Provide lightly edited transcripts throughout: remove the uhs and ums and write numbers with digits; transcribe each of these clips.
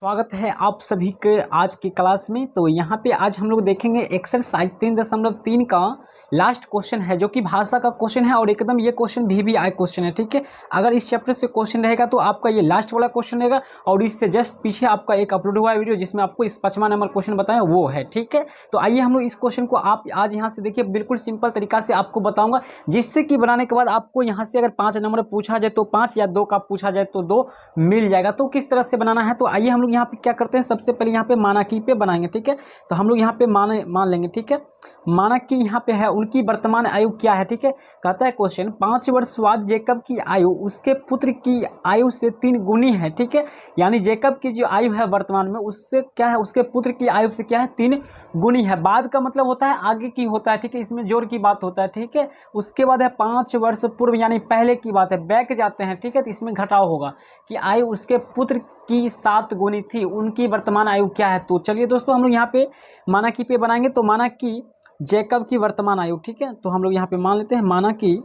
स्वागत है आप सभी के आज की क्लास में। तो यहाँ पे आज हम लोग देखेंगे एक्सरसाइज 3.3 का लास्ट क्वेश्चन है, जो कि भाषा का क्वेश्चन है और एकदम ये क्वेश्चन VVI क्वेश्चन है। ठीक है, अगर इस चैप्टर से क्वेश्चन रहेगा तो आपका ये लास्ट वाला क्वेश्चन रहेगा और इससे जस्ट पीछे आपका एक अपलोड हुआ है वीडियो जिसमें आपको इस 5वां नंबर क्वेश्चन बताएं वो है। ठीक है, तो आइए हम लोग इस क्वेश्चन को आप आज यहाँ से देखिए, बिल्कुल सिंपल तरीका से आपको बताऊंगा, जिससे कि बनाने के बाद आपको यहाँ से अगर 5 नंबर पूछा जाए तो 5 या 2 का पूछा जाए तो 2 मिल जाएगा। तो किस तरह से बनाना है, तो आइए हम लोग यहाँ पे क्या करते हैं, सबसे पहले यहाँ पे मानकी पे बनाएंगे। ठीक है, तो हम लोग यहाँ पे मान लेंगे। ठीक है, मानक की यहाँ पे है उनकी वर्तमान आयु क्या है। ठीक है, कहता है क्वेश्चन 5 वर्ष बाद जेकब की आयु उसके पुत्र की आयु से 3 गुनी है। ठीक है, यानी जेकब की जो आयु है वर्तमान में उससे क्या है, उसके पुत्र की आयु से क्या है, 3 गुनी है। बाद का मतलब होता है आगे की होता है। ठीक है, इसमें जोर की बात होता है। ठीक है, उसके बाद है 5 वर्ष पूर्व, यानी पहले की बात है, बैक जाते हैं। ठीक है, तो इसमें घटाव होगा कि आयु उसके पुत्र की 7 गुनी थी, उनकी वर्तमान आयु क्या है। तो चलिए दोस्तों हम लोग यहाँ पे मानकी पे बनाएंगे। तो माना कि जेकब की वर्तमान आयु, ठीक है, तो हम लोग यहाँ पे मान लेते हैं माना कि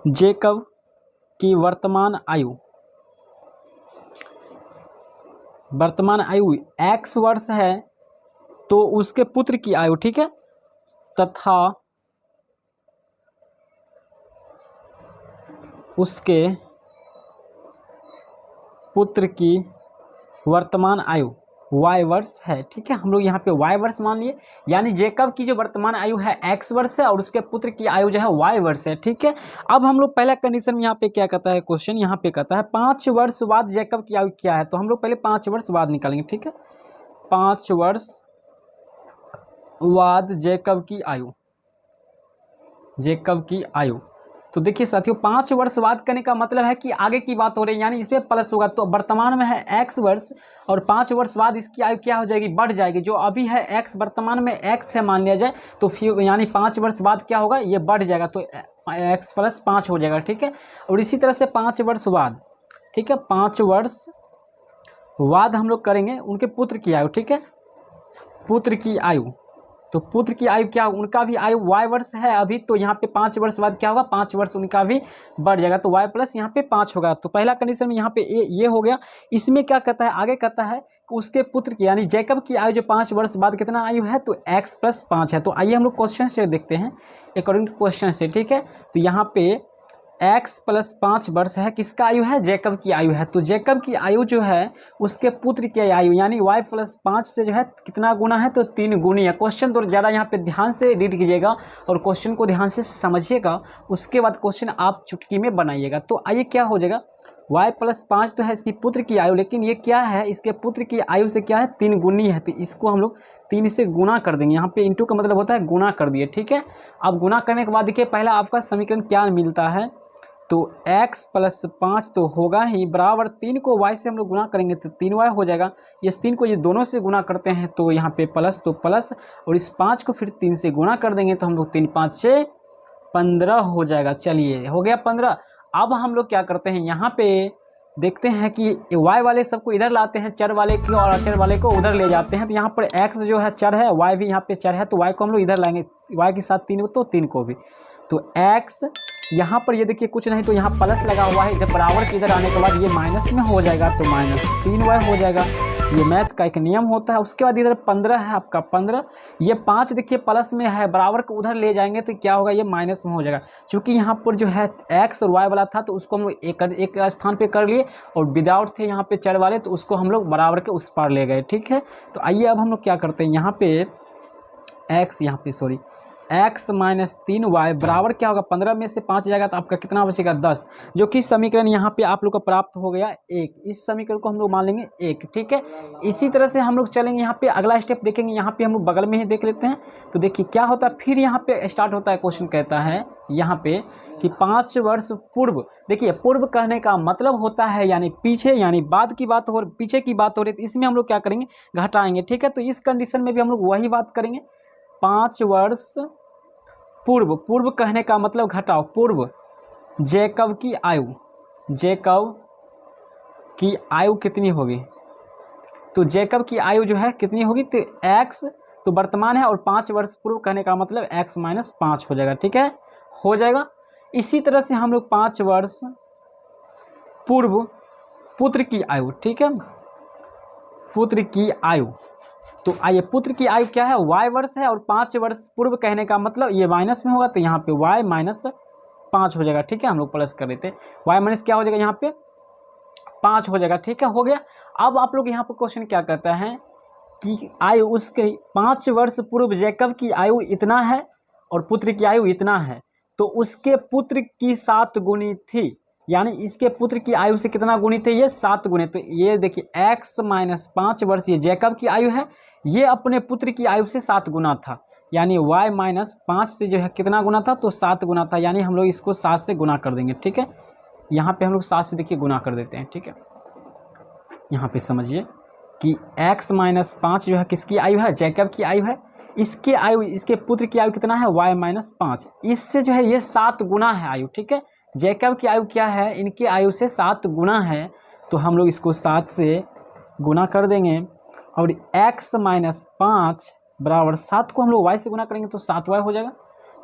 जेकब की वर्तमान आयु x वर्ष है, तो उसके पुत्र की आयु, ठीक है, तथा उसके पुत्र की वर्तमान आयु y वर्ष है। ठीक है, हम लोग यहाँ पे y वर्ष मान लिए, यानी जेकब की जो वर्तमान आयु है x वर्ष है और उसके पुत्र की आयु जो है y वर्ष है। ठीक है, अब हम लोग पहला कंडीशन में यहाँ पे क्या कहता है क्वेश्चन, यहाँ पे कहता है 5 वर्ष बाद जेकब की आयु क्या है। तो हम लोग पहले 5 वर्ष बाद निकालेंगे। ठीक है, 5 वर्ष बाद जेकब की आयु, तो देखिए साथियों 5 वर्ष बाद करने का मतलब है कि आगे की बात हो रही है, यानी इसमें प्लस होगा। तो वर्तमान में है x वर्ष और 5 वर्ष बाद इसकी आयु क्या हो जाएगी, बढ़ जाएगी। जो अभी है x, वर्तमान में x है मान लिया जाए, तो फिर यानी 5 वर्ष बाद क्या होगा, ये बढ़ जाएगा, तो x + 5 हो जाएगा। ठीक है, और इसी तरह से 5 वर्ष बाद, ठीक है, 5 वर्ष बाद हम लोग करेंगे उनके पुत्र की आयु। ठीक है, पुत्र की आयु, तो पुत्र की आयु क्या, उनका भी आयु y वर्ष है अभी, तो यहाँ पे 5 वर्ष बाद क्या होगा, 5 वर्ष उनका भी बढ़ जाएगा, तो y + यहाँ पे 5 होगा। तो पहला कंडीशन में यहाँ पे ये हो गया। इसमें क्या कहता है, आगे कहता है कि उसके पुत्र की, यानी जेकब की आयु जो 5 वर्ष बाद कितना आयु है, तो x + 5 है। तो आइए हम लोग क्वेश्चन से देखते हैं अकॉर्डिंग टू क्वेश्चन से। ठीक है, तो यहाँ पे x + 5 वर्ष है, किसका आयु है, जेकब की आयु है। तो जेकब की आयु जो है उसके पुत्र की आयु, यानी y + 5 से जो है कितना गुना है, तो 3 गुनी है। क्वेश्चन तो ज़्यादा यहाँ पे ध्यान से रीड कीजिएगा और क्वेश्चन को ध्यान से समझिएगा, उसके बाद क्वेश्चन आप चुटकी में बनाइएगा। तो आइए क्या हो जाएगा, y + 5 तो है इसकी पुत्र की आयु, लेकिन ये क्या है, इसके पुत्र की आयु से क्या है, 3 गुनी है, तो इसको हम लोग 3 से गुना कर देंगे। यहाँ पे इंटू का मतलब होता है गुना कर दिए। ठीक है, अब गुना करने के बाद देखिए पहला आपका समीकरण क्या मिलता है, तो x + 5 तो होगा ही बराबर 3 को y से हम लोग गुना करेंगे तो 3y हो जाएगा। इस 3 को ये दोनों से गुना करते हैं तो यहाँ पे प्लस, तो प्लस, और इस 5 को फिर 3 से गुना कर देंगे तो हम लोग 3 × 5 = 15 हो जाएगा। चलिए हो गया 15। अब हम लोग क्या करते हैं, यहाँ पे देखते हैं कि y वाले सबको इधर लाते हैं, चर वाले की और अचर वाले को उधर ले जाते हैं। तो यहाँ पर x जो है चर है, y भी यहाँ पे चर है, तो y को हम लोग इधर लाएंगे, y के साथ 3 तो 3 को भी, तो x यहाँ पर ये देखिए कुछ नहीं, तो यहाँ प्लस लगा हुआ है, इधर बराबर के इधर आने के बाद ये माइनस में हो जाएगा, तो -3y हो जाएगा। ये मैथ का एक नियम होता है। उसके बाद इधर 15 है आपका 15, ये 5 देखिए प्लस में है, बराबर को उधर ले जाएंगे तो क्या होगा, ये माइनस में हो जाएगा। क्योंकि यहाँ पर जो है x और y वाला था तो उसको हम लोग एक स्थान पे कर लिए, और विदाउट थे यहाँ पे चर वाले तो उसको हम लोग बराबर के उस पार ले गए। ठीक है, तो आइए अब हम लोग क्या करते हैं, यहाँ पे x - 3y बराबर क्या होगा, 15 में से 5 जाएगा तो आपका कितना बचेगा, 10, जो कि समीकरण यहाँ पे आप लोग को प्राप्त हो गया 1। इस समीकरण को हम लोग मान लेंगे 1। ठीक है, इसी तरह से हम लोग चलेंगे, यहाँ पे अगला स्टेप देखेंगे, यहाँ पे हम लोग बगल में ही देख लेते हैं। तो देखिए क्या होता है, फिर यहाँ पे स्टार्ट होता है क्वेश्चन, कहता है यहाँ पे कि 5 वर्ष पूर्व, देखिए पूर्व कहने का मतलब होता है यानी पीछे, यानी बाद की बात हो, पीछे की बात हो रही है, तो इसमें हम लोग क्या करेंगे, घटाएंगे। ठीक है, तो इस कंडीशन में भी हम लोग वही बात करेंगे, 5 वर्ष पूर्व, पूर्व कहने का मतलब घटाओ, पूर्व जेकब की आयु कितनी होगी, तो जेकब की आयु जो है कितनी होगी, तो x तो वर्तमान है और 5 वर्ष पूर्व कहने का मतलब x - 5 हो जाएगा। ठीक है, हो जाएगा। इसी तरह से हम लोग 5 वर्ष पूर्व पुत्र की आयु, ठीक है, पुत्र की आयु। तो आइए पुत्र की आयु क्या है, y वर्ष है और 5 वर्ष पूर्व कहने का मतलब ये माइनस में होगा तो यहाँ पे y माइनस 5 हो जाएगा। ठीक है, हम लोग प्लस कर देते हैं, y माइनस क्या हो जाएगा यहाँ पे 5 हो जाएगा। ठीक है, हो गया। अब आप लोग यहाँ पर क्वेश्चन क्या कहता है कि आयु उसके 5 वर्ष पूर्व जैकब की आयु इतना है और पुत्र की आयु इतना है, तो उसके पुत्र की 7 गुनी थी, यानी इसके पुत्र की आयु से कितना गुनी थे, ये 7 गुने। तो ये देखिए x माइनस 5 वर्ष ये जैकब की आयु है, ये अपने पुत्र की आयु से 7 गुना था, यानी y माइनस 5 से जो है कितना गुना था, तो 7 गुना था, यानी हम लोग इसको 7 से गुना कर देंगे। ठीक है, यहाँ पे हम लोग 7 से देखिए गुना कर देते हैं। ठीक है, यहाँ पे समझिए कि x माइनस 5 जो है किसकी आयु है, जैकब की आयु है, इसकी आयु, इसके पुत्र की आयु कितना है, y माइनस 5, इससे जो है ये 7 गुना है आयु। ठीक है, जैकब की आयु क्या है, इनकी आयु से 7 गुना है, तो हम लोग इसको 7 से गुना कर देंगे और x माइनस 5 बराबर 7 को हम लोग y से गुना करेंगे तो 7y हो जाएगा,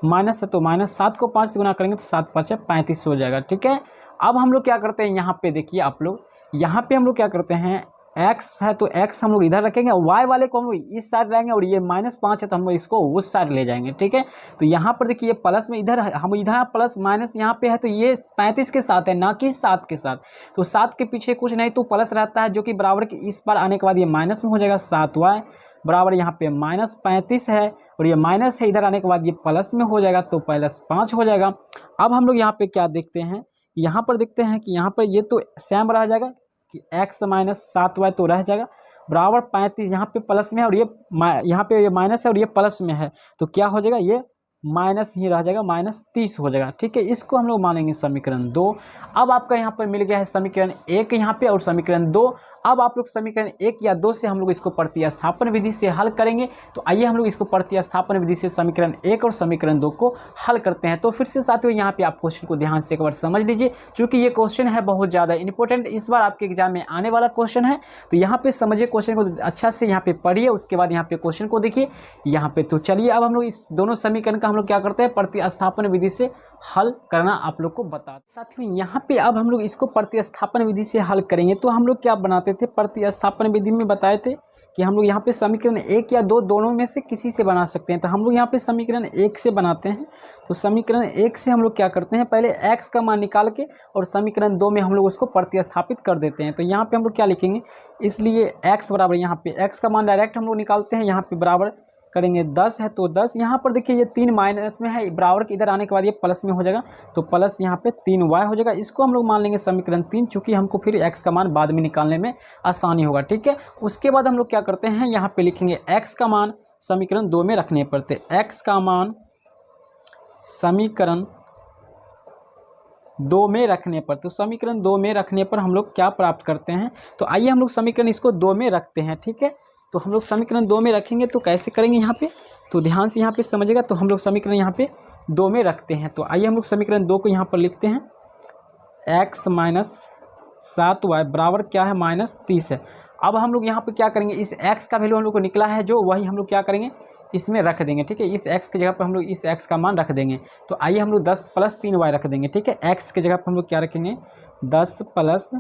माइनस है तो माइनस 7 को 5 से गुना करेंगे तो 7 5 35 हो जाएगा। ठीक है, अब हम लोग क्या करते हैं, यहाँ पे देखिए आप लोग, यहाँ पे हम लोग क्या करते हैं, x है तो x हम लोग इधर रखेंगे और y वाले को हम लोग इस साइड लाएंगे और ये माइनस 5 है तो हम लोग इसको उस साइड ले जाएंगे। ठीक है, तो यहाँ पर देखिए ये प्लस में इधर हम इधर प्लस माइनस यहाँ पे है, तो ये 35 के साथ है ना कि 7 के साथ, तो 7 के पीछे कुछ नहीं तो प्लस रहता है, जो कि बराबर के इस बार आने के बाद ये माइनस में हो जाएगा, 7y बराबर यहाँ पे माइनस 35 है और ये माइनस है, इधर आने के बाद ये प्लस में हो जाएगा तो प्लस 5 हो जाएगा। अब हम लोग यहाँ पे क्या देखते हैं, यहाँ पर देखते हैं कि यहाँ पर ये तो सेम रह जाएगा कि x माइनस 7y तो रह जाएगा बराबर 35, यहाँ पे प्लस में है और ये यहाँ पे ये माइनस है और ये प्लस में है, तो क्या हो जाएगा, ये माइनस ही रह जाएगा, माइनस 30 हो जाएगा। ठीक है, इसको हम लोग मानेंगे समीकरण 2। अब आपका यहाँ पर मिल गया है समीकरण 1 यहाँ पे और समीकरण 2। अब आप लोग समीकरण 1 या 2 से हम लोग इसको प्रतिस्थापन विधि से हल करेंगे, तो आइए हम लोग इसको प्रतिस्थापन विधि से समीकरण 1 और समीकरण 2 को हल करते हैं। तो फिर से साथियों यहाँ पे आप क्वेश्चन को ध्यान से एक बार समझ लीजिए, क्योंकि ये क्वेश्चन है बहुत ज़्यादा इंपॉर्टेंट, इस बार आपके एग्जाम में आने वाला क्वेश्चन है। तो यहाँ पे समझिए, क्वेश्चन को अच्छा से यहाँ पे पढ़िए, उसके बाद यहाँ पे क्वेश्चन को देखिए यहाँ पे। तो चलिए अब हम लोग इस दोनों समीकरण का हम लोग क्या करते हैं, प्रतिस्थापन विधि से हल करना आप लोग को बता। साथियों यहाँ पे अब हम लोग इसको प्रतिस्थापन विधि से हल करेंगे। तो हम लोग क्या बनाते थे, प्रतिस्थापन विधि में बताए थे कि हम लोग यहाँ पे समीकरण 1 या 2 दोनों में से किसी से बना सकते हैं। तो हम लोग यहाँ पे समीकरण 1 से बनाते हैं। तो समीकरण 1 से हम लोग क्या करते हैं, पहले x का मान निकाल के और समीकरण 2 में हम लोग उसको प्रतिस्थापित कर देते हैं। तो यहाँ पे हम लोग क्या लिखेंगे, इसलिए x बराबर यहाँ पे x का मान डायरेक्ट हम लोग निकालते हैं, यहाँ पे बराबर करेंगे 10 है तो 10, यहाँ पर देखिए ये 3 माइनस में है, बराबर के इधर आने के बाद ये प्लस में हो जाएगा, तो प्लस यहाँ पे 3y हो जाएगा। इसको हम लोग मान लेंगे समीकरण 3, चूँकि हमको फिर x का मान बाद में निकालने में आसानी होगा। ठीक है, उसके बाद हम लोग क्या करते हैं, यहाँ पे लिखेंगे x का मान समीकरण 2 में रखने पर, x का मान समीकरण 2 में रखने पर, तो समीकरण 2 में रखने पर हम लोग क्या प्राप्त करते हैं। तो आइए हम लोग समीकरण इसको 2 में रखते हैं। ठीक है, तो हम लोग समीकरण 2 में रखेंगे तो कैसे करेंगे यहाँ पे, तो ध्यान से यहाँ पे समझिएगा। तो हम लोग समीकरण यहाँ पे 2 में रखते हैं। तो आइए हम लोग समीकरण 2 को यहाँ पर लिखते हैं, x माइनस 7y बराबर क्या है, माइनस 30 है। अब हम लोग यहाँ पे क्या करेंगे, इस x का वैल्यू हम लोग को निकला है जो, वही हम लोग क्या करेंगे, इसमें रख देंगे। ठीक है, इस x की जगह पर हम लोग इस x का मान रख देंगे। तो आइए हम लोग 10 प्लस 3y रख देंगे। ठीक है, x की जगह पर हम लोग क्या रखेंगे, 10 प्लस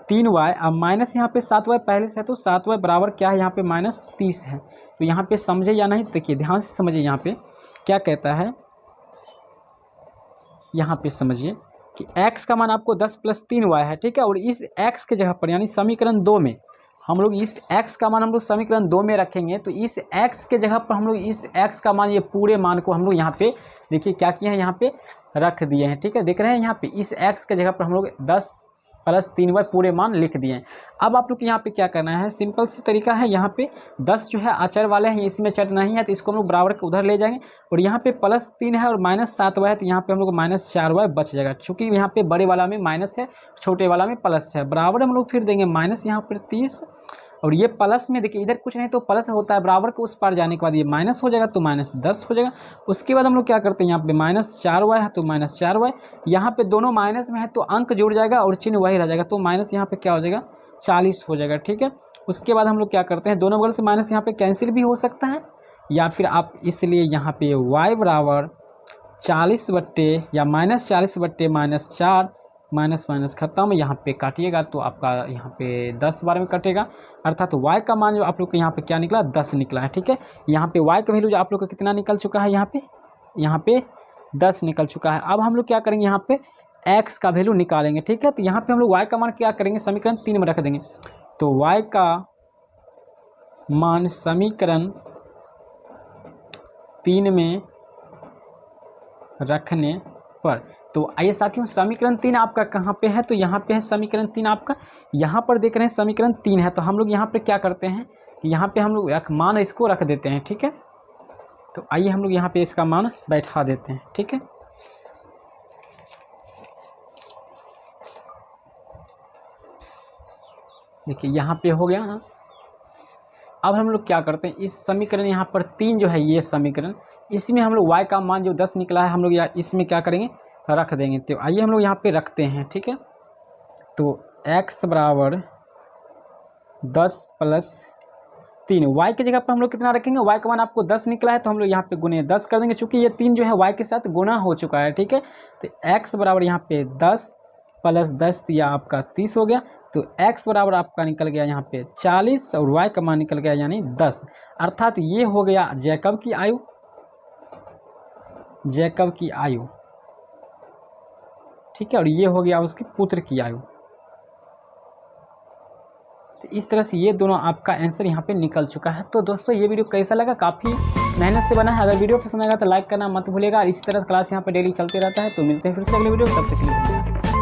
3y, अब माइनस यहाँ पे 7y पहले से है तो 7y बराबर क्या है, यहाँ पे माइनस 30 है। तो यहाँ पे समझे या नहीं, देखिए ध्यान से समझिए, यहाँ पे क्या कहता है, यहाँ पे समझिए कि x का मान आपको 10 प्लस 3y है। ठीक है, और इस x के जगह पर यानी समीकरण 2 में हम लोग इस x का मान हम लोग समीकरण 2 में रखेंगे। तो इस x के जगह पर हम लोग इस x का मान, ये पूरे मान को हम लोग यहाँ पे देखिए क्या किए हैं, यहाँ पे रख दिए हैं। ठीक है, देख रहे हैं यहाँ पे इस x के जगह पर हम लोग 10 प्लस 3y पूरे मान लिख दिए हैं। अब आप लोग को यहाँ पे क्या करना है, सिंपल सी तरीका है, यहाँ पे 10 जो है अचर वाले हैं, इसमें चर नहीं है, तो इसको हम लोग बराबर के उधर ले जाएंगे। और यहाँ पे प्लस 3 है और माइनस 7y है, तो यहाँ पे हम लोग माइनस 4y बच जाएगा, चूँकि यहाँ पे बड़े वाला में माइनस है, छोटे वाला में प्लस है। बराबर हम लोग फिर देंगे माइनस यहाँ पर 30, और ये प्लस में देखिए इधर कुछ नहीं तो प्लस होता है, बराबर के उस पार जाने के बाद ये माइनस हो जाएगा, तो माइनस 10 हो जाएगा। उसके बाद हम लोग क्या करते हैं, यहाँ पे माइनस 4y है तो माइनस 4y, यहाँ पे दोनों माइनस में है तो अंक जुड़ जाएगा और चिन्ह वही रह जाएगा, तो माइनस यहाँ पे क्या हो जाएगा, 40 हो जाएगा। ठीक है, उसके बाद हम लोग क्या करते हैं, दोनों बगल से माइनस यहाँ पे कैंसिल भी हो सकता है, या फिर आप इसलिए यहाँ पे y बराबर 40 बट्टे या माइनस 40 बट्टे माइनस 4 माइनस माइनस खत्म, यहाँ पे काटिएगा तो आपका यहाँ पे 10 बार में कटेगा, अर्थात y का मान जो आप लोग को यहाँ पे क्या निकला 10 निकला है। ठीक है, यहाँ पे y का वैल्यू जो आप लोग को कितना निकल चुका है, यहाँ पे 10 निकल चुका है। अब हम लोग क्या करेंगे, यहाँ पे x का वैल्यू निकालेंगे। ठीक है, तो यहाँ पे हम लोग y का मान क्या करेंगे, समीकरण 3 में रख देंगे। तो y का मान समीकरण 3 में रखने पर, तो आइए साथियों समीकरण 3 आपका कहाँ पे है, तो यहाँ पे है समीकरण 3 आपका, यहाँ पर देख रहे हैं समीकरण 3 है। तो हम लोग यहाँ पे क्या करते हैं, यहाँ पे हम लोग मान इसको रख देते हैं। ठीक है, तो आइए हम लोग यहाँ पे इसका मान बैठा देते हैं। ठीक है, देखिए यहाँ पे हो गया ना। अब हम लोग क्या करते हैं, इस समीकरण यहाँ पर 3 जो है ये समीकरण, इसमें हम लोग y का मान जो 10 निकला है हम लोग इसमें क्या करेंगे, रख देंगे। तो आइए हम लोग यहाँ पे रखते हैं। ठीक है, तो x बराबर 10 प्लस 3, y की जगह पर हम लोग कितना रखेंगे, y का मान आपको 10 निकला है तो हम लोग यहाँ पे गुने 10 कर देंगे, चूँकि ये 3 जो है y के साथ गुना हो चुका है। ठीक है, तो x बराबर यहाँ पे 10 प्लस 10 दिया आपका 30 हो गया, तो x बराबर आपका निकल गया यहाँ पे 40 और y का मान निकल गया यानी 10, अर्थात ये हो गया जैकब की आयु, जैकब की आयु। ठीक है, और ये हो गया उसके पुत्र की आयु। तो इस तरह से ये दोनों आपका आंसर यहाँ पे निकल चुका है। तो दोस्तों ये वीडियो कैसा लगा, काफ़ी मेहनत से बना है। अगर वीडियो पसंद आएगा तो लाइक करना मत भूलिएगा। इसी तरह क्लास यहाँ पे डेली चलते रहता है। तो मिलते हैं फिर से अगले वीडियो, तब तक के लिए।